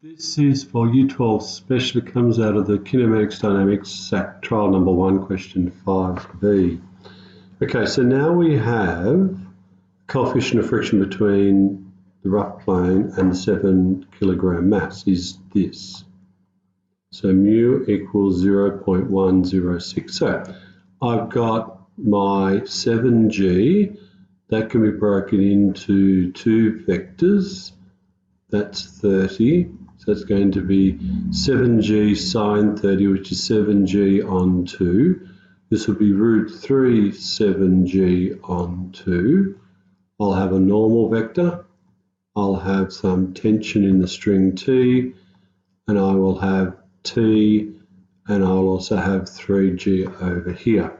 This is for U12 Special. It comes out of the Kinematics Dynamics SAC trial number 1, question 5b. Okay, so now we have coefficient of friction between the rough plane and the 7 kilogram mass is this. So mu equals 0.106. So I've got my 7g, that can be broken into two vectors. That's 30. So it's going to be 7g sine 30, which is 7g on 2. This will be root 3 7g on 2. I'll have a normal vector. I'll have some tension in the string T, and I will have T, and I'll also have 3g over here.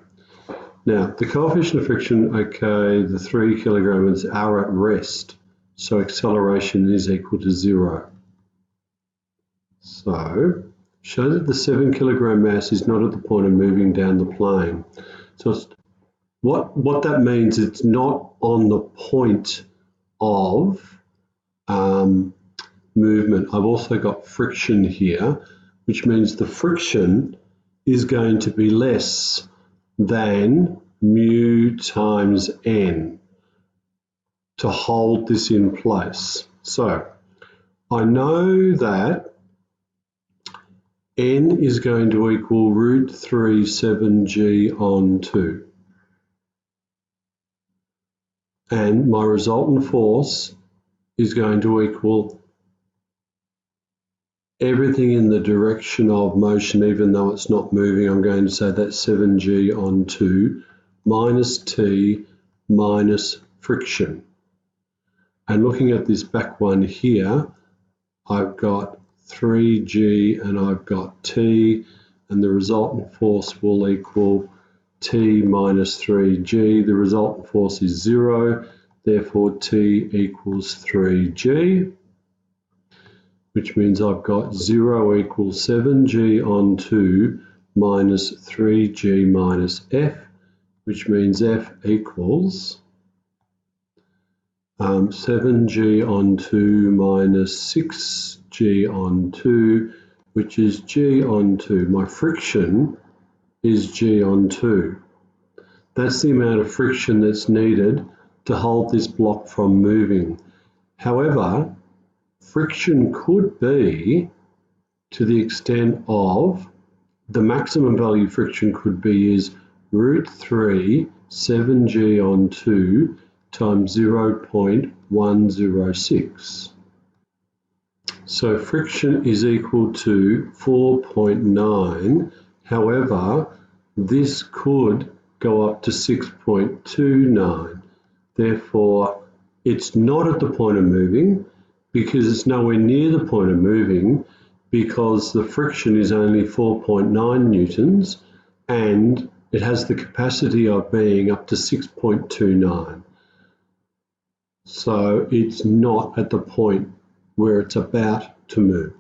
Now, the coefficient of friction, okay, the 3 kilograms are at rest, so acceleration is equal to 0. So, show that the 7 kilogram mass is not at the point of moving down the plane. So, what that means, it's not on the point of movement. I've also got friction here, which means the friction is going to be less than mu times n to hold this in place. So I know that n is going to equal root 3 7g on 2. And my resultant force is going to equal everything in the direction of motion, even though it's not moving. I'm going to say that's 7g on 2 minus t minus friction. And looking at this back one here, I've got 3g and I've got t, and the resultant force will equal t minus 3g. The resultant force is 0, therefore t equals 3g, which means I've got 0 equals 7g on 2 minus 3g minus f, which means f equals 7g on 2 minus 6g on 2, which is g on 2. My friction is g on 2. That's the amount of friction that's needed to hold this block from moving. However, friction could be to the extent of the maximum value friction could be is root 3 7g on 2 times 0.106. So friction is equal to 4.9. However, this could go up to 6.29. Therefore, it's not at the point of moving, because it's nowhere near the point of moving, because the friction is only 4.9 newtons and it has the capacity of being up to 6.29. So it's not at the point where it's about to move.